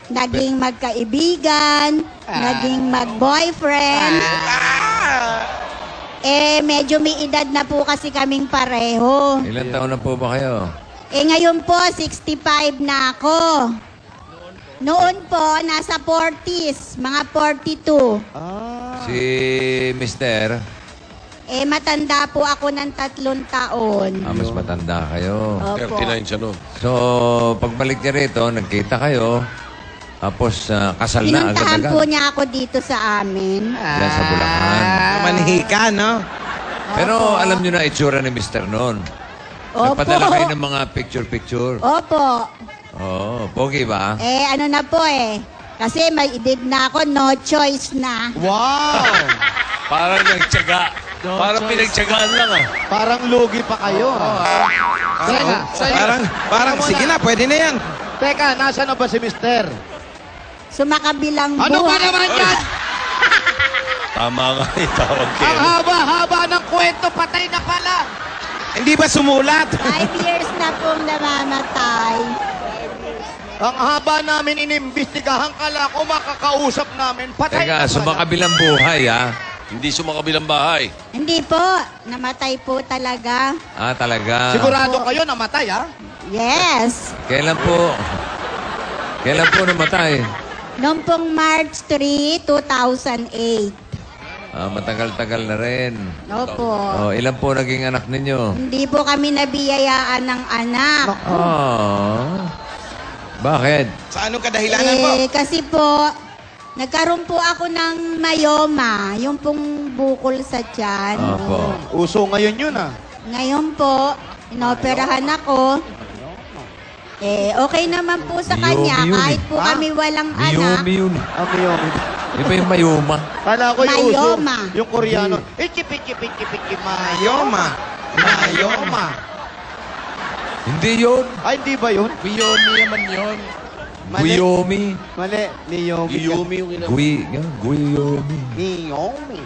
naging magkaibigan, naging mag-boyfriend. Medyo may edad na po kasi kaming pareho. Ilan taon na po ba kayo? Ngayon po, 65 na ako. Noon po, nasa 40s, mga 42. Si Mister, Matanda po ako ng 3 taon. mas matanda kayo. Opo. 39 siya noon. So, pagbalik niya rito, nagkita kayo, tapos kasal na Pinuntahan agad-agad. po niya ako dito sa amin. Yan sa Bulacan. Manhika, no? Pero alam niyo na itsura ni Mister noon. Opo. Nagpadala kayo ng mga picture-picture. Opo. Oo, pogi ba? Ano na po kasi may edad na ako, no choice na. Wow! Parang nagtyaga. Parang pinagtyagaan lang Parang lugi pa kayo. Parang, sige na, pwede na yan. Teka, nasa na ba si Mister? Sumakabilang Ano ba buhay. naman yan? Tama nga itawag Ang kayo. haba-haba ng kwento, patay na pala. Hindi ba sumulat? 5 years na pong namamatay. Ang haba namin inimbestigahan kala ko makakausap namin. Patay na Teka, pala. sumakabilang buhay, Hindi sumakabilang bahay. Hindi po, namatay po talaga. Talaga. Sigurado kayo namatay, ha? Yes. Kailan po? Kailan po namatay? Noong pong March 3, 2008. Matagal-tagal na rin. Opo. Ilan po naging anak ninyo? Hindi po kami nabiyayaan ng anak. Bakit? Sa anong kadahilanan po? Kasi po, nagkaroon po ako ng myoma, yung pong bukol sa tiyan. Opo. Uso ngayon yun, ha? Ngayon po, inoperahan ako. Okay naman po sa kanya, Miyomi yun kahit po kami walang anak. Miyomi yun. Amiyomi. Di ba yung mayuma? Kala ko yung uso. Mayoma. Yung Koreano. Ichipik-chipik-chipik mayoma. Mayoma. Hindi yun. Ay, hindi ba yun? Miyomi naman yun. Guyomi. Mali. Niyomi. Iyumi yung ina. Guyomi. Niyomi.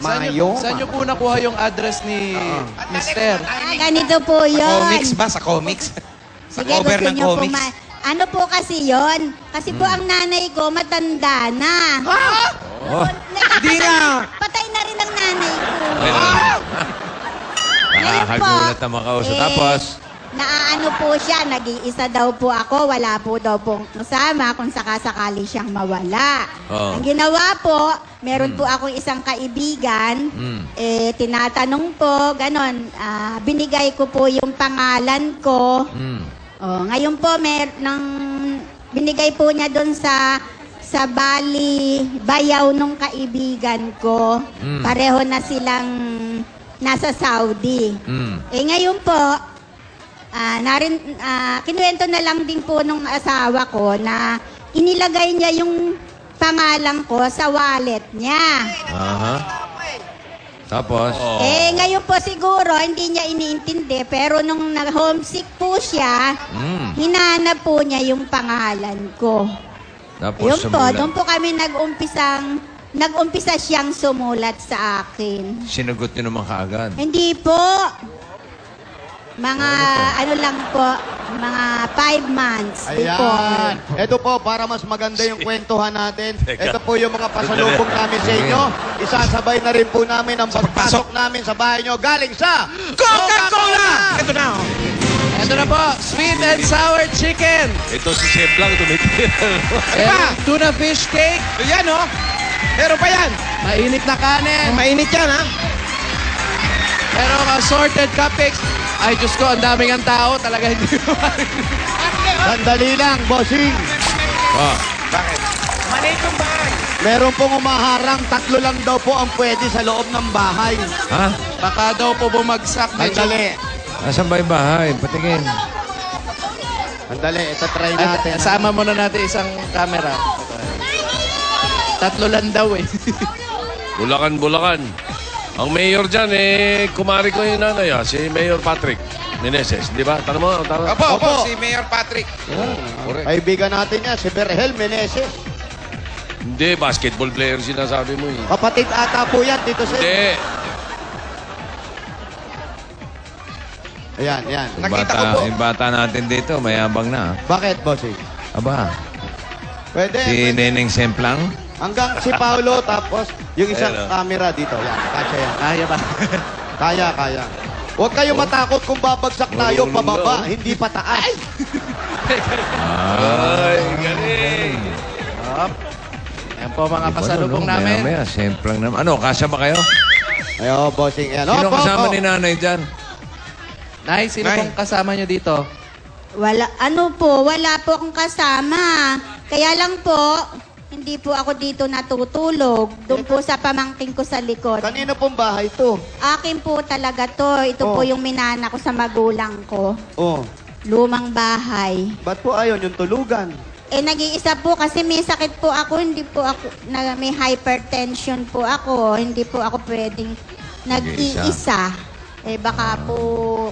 Saan Mayoma. nyo po nakuha yung address ni Mister? Ganito po yun. ba? Sa comics? Sige, gusto nyo po ano po kasi yon? Kasi po ang nanay ko matanda na. Oh. Di na. Patay na rin ang nanay ko. Nakakagulat na makausap. Tapos, Naaano po siya, nag-iisa daw po ako, wala po daw pong kasama kung sakasakali siyang mawala. Oo. Ang ginawa po, meron po akong isang kaibigan, tinatanong po, ganon, binigay ko po yung pangalan ko. Ngayon po, binigay po niya doon sa Bali, bayaw nung kaibigan ko. Pareho na silang nasa Saudi. Ngayon po, kinuwento na lang din po nung asawa ko na inilagay niya yung pangalan ko sa wallet niya. tapos, Ngayon po siguro hindi niya iniintindi pero nung nag-homesick po siya, hinanap po niya yung pangalan ko. tapos Yun po, sumulat. doon po kami nag-umpisa siyang sumulat sa akin. Sinagot niyo naman kaagad. Hindi po. Mga ano lang po, mga 5 months. Ayan. Ito po, para mas maganda yung kwentuhan natin. Ito po yung mga pasalubong namin sa inyo. Isasabay na rin po namin ang pagpasok namin sa bahay nyo galing sa Coca-Cola! Ito na. Ito na po, sweet and sour chicken. Ito si Chef lang, tumitira. And tuna fish cake. Yan, oh. Meron pa yan. Mainit na kanin. Mainit yan, ha? Merong assorted cupcakes. Ay, Diyos ko, ang daming ang tao. Talaga hindi ko Sandali lang, bossing. Bakit? Meron pong umaharang, 3 lang daw po ang pwede sa loob ng bahay. Ha? Baka daw po bumagsak. Sandali. Nasaan ba yung bahay? Patingin. Sandali, ito try natin. Sama muna natin isang camera. 3 lang daw eh. Bulacan, Bulacan. Ang mayor dyan, kumari ko yung nanay, si Mayor Patrick Meneses. Di ba? Tanong mo, tanong. Opo. Si Mayor Patrick. Correct. Kaibigan natin yan, si Berhel Meneses. Hindi, basketball player sinasabi mo eh. Kapatid ata po yan, dito sa... Hindi. Ayan, yan. Nakita ko po. Yung bata natin dito, mayabang na. Bakit, bossing? Aba, Pwede. Si pwede. Neneng Semplang. Hanggang si Paolo, tapos yung isang camera dito. Yan, kasya yan. Kaya ba? Kaya. Huwag kayo matakot kung babagsak tayo pababa, hindi pataas. Ay, galing. Yan po mga pasalubong namin. Maya, Semplang naman. Ano, kasya ba kayo? Ayo, bossing. Ayan. Sino Opo, kasama opo. ni nanay dyan? Nay, sino pong kasama nyo dito? Wala po akong kasama. Kaya lang po, hindi po ako dito natutulog. Doon po sa pamangking ko sa likod. Kanino pong bahay to? Akin po talaga to. Ito po Oh. yung minana ko sa magulang ko. Oh, Lumang bahay. ba't po ayaw yung tulugan? Nag-iisa po kasi may sakit po ako. Hindi po ako, may hypertension po ako. Hindi po ako pwedeng nag-iisa. Baka po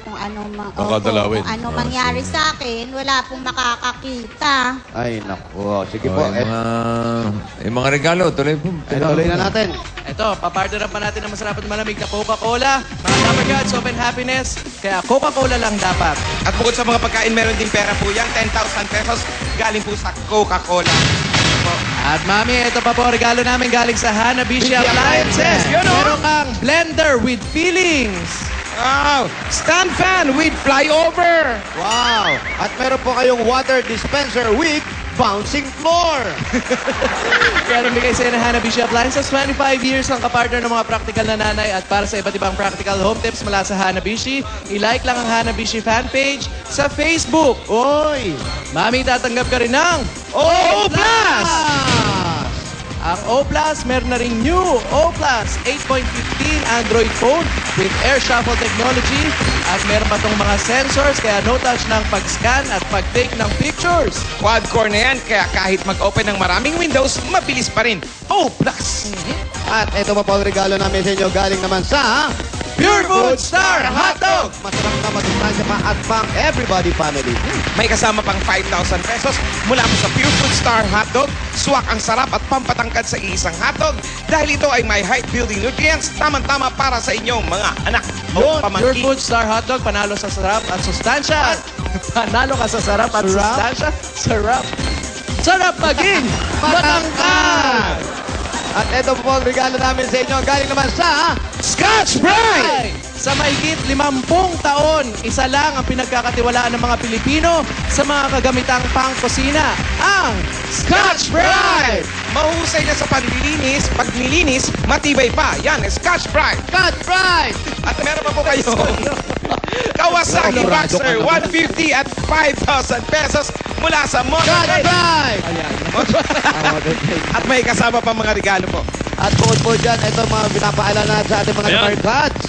kung ano, Baka dalawin. kung ano mangyari sa akin, wala pong makakakita. Ay, naku. Sige po. O, yung mga regalo, tuloy po. Tuloy na natin. Ito, papartneran pa natin ng masarap at malamig na Coca-Cola. Mga Number Gods, open happiness. Kaya Coca-Cola lang dapat. At bukod sa mga pagkain, meron din pera po yan. 10,000 pesos galing po sa Coca-Cola. At mami, ito pa po regalo namin galing sa Hanabishi Appliances. Yun, oh. Meron kang blender with feelings. Wow! Stand fan with flyover! Wow! At meron po kayong water dispenser with bouncing floor. Kaya bigay sa ng Hanabishi Appliances, 25 years ang kapartner ng mga practical na nanay at para sa iba't ibang practical home tips mula sa Hanabishi, i-like lang ang Hanabishi fan page sa Facebook. Oy! Mami, tatanggap ka rin ng O Plus! Ang O Plus, meron na rin new O Plus 8.15 Android phone with air shuffle technology at meron pa tong mga sensors kaya no touch ng pag-scan at pag-take ng pictures. Quad-core na yan, kaya kahit mag-open ng maraming windows, mabilis pa rin. O Plus! At ito pa po ang regalo namin sa inyo galing naman sa Pure Food Star Hotdog! Masarap na masustansya pa at pang everybody family. May kasama pang 5,000 pesos mula po sa Pure Food Star Hotdog. Swak ang sarap at pampatangkad sa isang hotdog dahil ito ay may height-building nutrients, tamang-tama para sa inyong mga anak o Pure pamangkin. Food Star Hotdog, panalo sa sarap at sustansya. Panalo ka sa sarap at sustansya. Sarap. Sarap maging matangkad! At ito po ang regalo namin sa inyo galing naman sa Scotch Brite! Sa mahigit 50 taon, isa lang ang pinagkakatiwalaan ng mga Pilipino sa mga kagamitang pangkusina, ang Scotch Brite! Mahusay na sa panlilinis, pag nilinis, matibay pa. Yan, Scotch Brite! Scotch Brite! At meron pa po kayo Kawasaki Boxer 150 at 5,000 pesos mula sa Scotch Motor Brite! At may kasama pa mga regalo po. At bukod po dyan, ito mga pinapaalala sa ating mga Ayan. Smart Cards.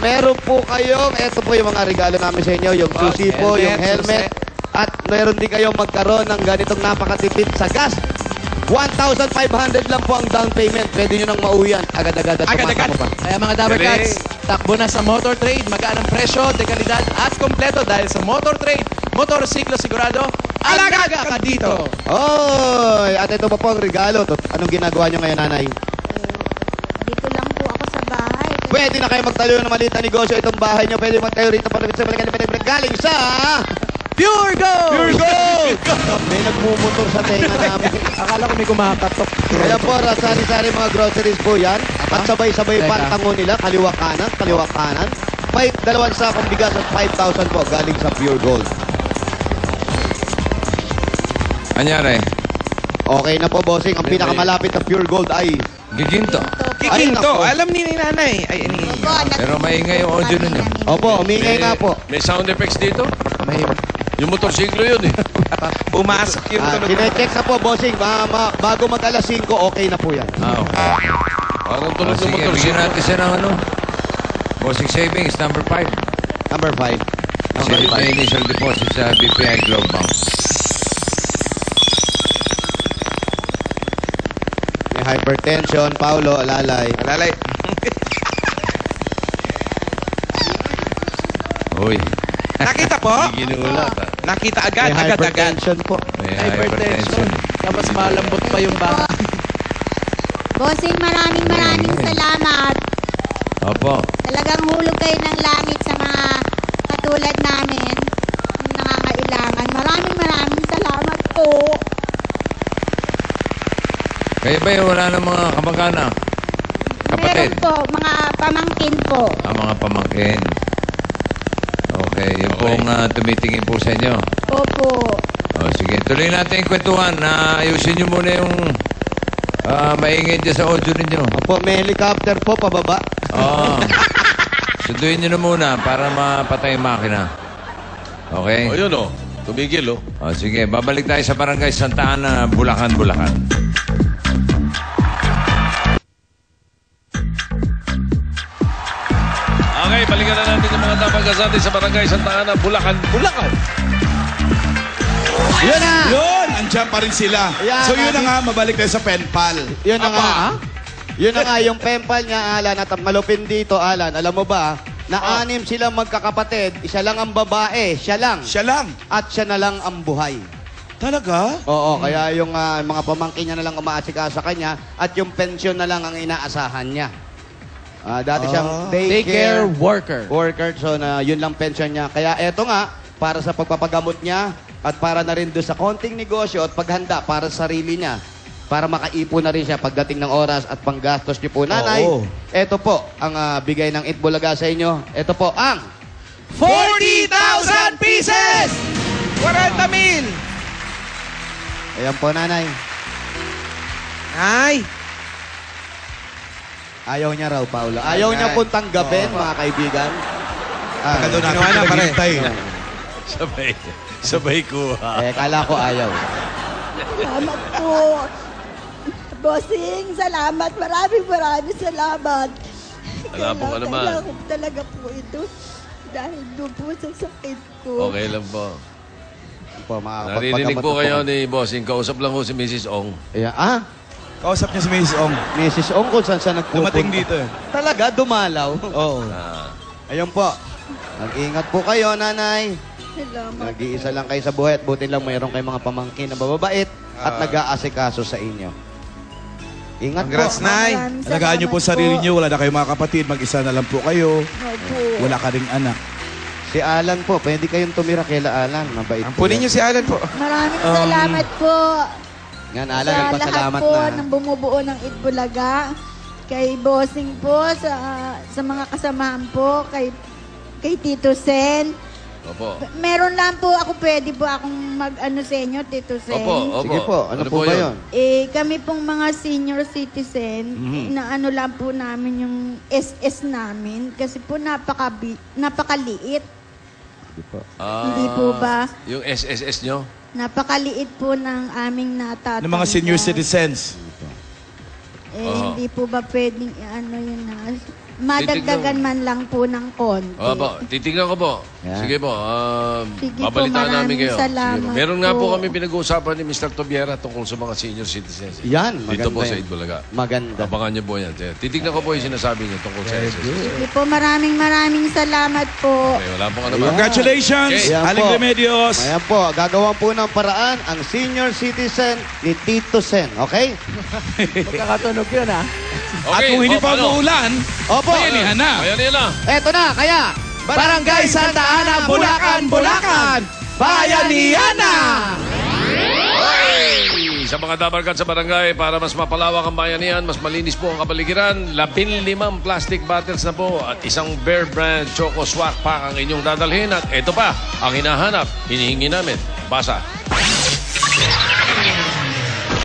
Meron po kayong, ito po yung mga regalo namin sa inyo, yung susi po, yung helmet. At meron din kayong magkaroon ng ganitong napakatipid sa gas. 1,500 lang po ang down payment. Pwede nyo nang mauwi yan. Agad-agad at Agad-agad. pumasok pa. Kaya mga Dabber Galing. Cats, takbo na sa Motor Trade. Magaan ang presyo, dekalidad at kompleto dahil sa Motor Trade, motorsiklo sigurado, alaga ka dito! Oy! At ito pa po ang regalo. Anong ginagawa nyo ngayon, nanay? Dito lang po ako sa bahay. Pwede na kayo magtayo ng maliit na negosyo. Itong bahay nyo, pwede magtayo rito para sa galing sa Pure Gold! Pure Gold! May nagmumotor sa tenga namin. Akala ko may kumakatok. Kaya po, sari-sari mga groceries po yan. At sabay-sabay Teka. pa ang tango nila, kaliwa kanan. May 2 sakong bigas at 5,000 po galing sa Pure Gold. Anyari? Okay na po, bossing. Ang pinakamalapit na Pure Gold ay... Giginto. Kikinto, nako. alam ni nanay. Ay, ani. Pero maingay yung audio nun eh. Opo, umingay nga po. May sound effects dito? May Yung motorsiklo yun eh. Pumasok yung tunog. Sinecheck na po, bossing. Bago mag alas 5, okay na po yan. Okay. Parang O, tunog ng sige, bigyan motorsiklo. natin siya ng ano. Bossing Savings, number 5. Number 5. Number Kasi may 5. initial deposit sa BPI Globe Bank. May hypertension, Paulo, alalay. Alalay. Uy, Nakita po? Ginulat ah. Nakita May agad. hypertension po. may hypertension. Tapos malambot pa yung baka. Bossing, maraming salamat. Opo. Talagang hulog kayo ng langit sa mga katulad namin, yung nangangailangan. Maraming salamat po. Kayo ba wala ng mga kamag-anak? Kapatid? Meron po, mga pamangkin po. Mga pamangkin. Okay, yun pong tumitingin po sa inyo. Opo. Sige, tuloy natin yung kwentuhan. Ayusin nyo muna yung maingay dyan sa audio ninyo. Opo, may helicopter po pababa. Oo. Sunduin nyo na muna para mapatay yung makina. Okay? O yun o. Tumigil o. Sige, babalik tayo sa Barangay Santa Ana, Bulacan, Bulacan. Okay, balikan na natin yung mga tapag-asante sa Barangay Santa Ana, Bulacan, Bulacan. Yun na! Yun! Andiyan pa rin sila. Yan, So yun na natin- nga, mabalik tayo sa pen pal. Yun na nga. Yun na nga, yung pempal niya, Alan, at malupin dito, Alan. Alam mo ba, na 6 silang magkakapatid, isa lang ang babae, siya lang. Siya lang. At siya na lang ang buhay. Talaga? Oo, kaya yung mga pamangkin niya na lang umaasikaso sa kanya at yung pensyon na lang ang inaasahan niya. Dati siyang Daycare worker. worker, so yun lang pension niya. Kaya eto nga, para sa pagpapagamot niya at para na rin doon sa konting negosyo at paghanda para sa sarili niya. Para makaipon na rin siya pagdating ng oras at panggastos niyo po. Nanay, Oo. eto po ang bigay ng Itbulaga sa inyo. Eto po ang 40,000 pieces! 40,000! Ayan po, nanay. Ay! Ayaw niya raw, Paolo. Ayaw niya pong tanggapin, mga kaibigan. Tagal daw natin Ginawa na, pare. naghihintay. Sabay kuha. Kala ko ayaw. Salamat po. Bossing, salamat. Maraming salamat. Wala po ka naman. Kailangan ko talaga po ito. Dahil doon po sa sakit ko. Okay lang po. Po, Narinig po kayo ni Bossing. Kausap lang po si Mrs. Ong. Ayan. Kausap niya si Mrs. Ong. Mrs. Ong kung saan siya nagpupunta. Dumating dito eh. Talaga, dumalaw. Oo. Ayun po. Mag-ingat po kayo, nanay. Salamat. Nag-iisa lang kayo sa buhay at buti lang mayroon kayong mga pamangkin na bababait at nag-aasikaso sa inyo. Ingat Congrats, po. Nay. Maraming Alagaan niyo po salamat sarili niyo. Wala na kayong mga kapatid. Mag-isa na lang po kayo. Opo. Wala ka ring anak. Si Alan po, pwede kayong tumira kay Alan. Mabait po. Ampunin niyo si Alan po. Maraming salamat po. Yan, Alan, Sa lahat nagpasalamat po na. ng bumubuo ng Itbulaga. Kay Bossing po, sa mga kasamahan po, kay Tito Sen. Opo. Meron lang po ako, pwede po akong mag-ano sa inyo, Tito Sen. Opo. Sige po, ano po ba yun? Kami pong mga senior citizen, na ano lang po namin yung SS namin. Kasi po napakaliit. Hindi po ba? Yung SSS nyo? Napakaliit po ng aming natatanda. Ng mga senior citizens. Hindi po ba pwedeng ano yun na madagdagan man lang po ng konti. Opo, titignan ko po. Yan. Sige po, Sige po, babalitaan namin maraming kayo. salamat Sige po. Meron nga po po. kami pinag-uusapan ni Mr. Tobiera tungkol sa mga senior citizens. Yan, Dito maganda po sa yan. Itbulaga. Maganda. Abangan niyo po yan. Titignan ko po yung sinasabi niyo tungkol sa SSS. Sige po, maraming salamat po. Okay, wala pong ano ba? Congratulations, Okay. Ayan Aling po. Remedios. Ayan po, gagawan po ng paraan ang senior citizen ni Tito Sen. Okay? Magkakatunog yun, ha? At kung hindi pa paano? umuulan, Opo. bayanihan na. Ayan na. Eto na, kaya Barangay Santa Ana, Bulacan, Bulacan! Bayanihan na! Sa mga dabarkan sa barangay, para mas mapalawak ang bayanihan, mas malinis po ang kapaligiran, 15 plastic bottles na po at isang Bear Brand Choco Swak Pack ang inyong dadalhin. At ito pa, ang hinahanap, hinihingi namin. Basa.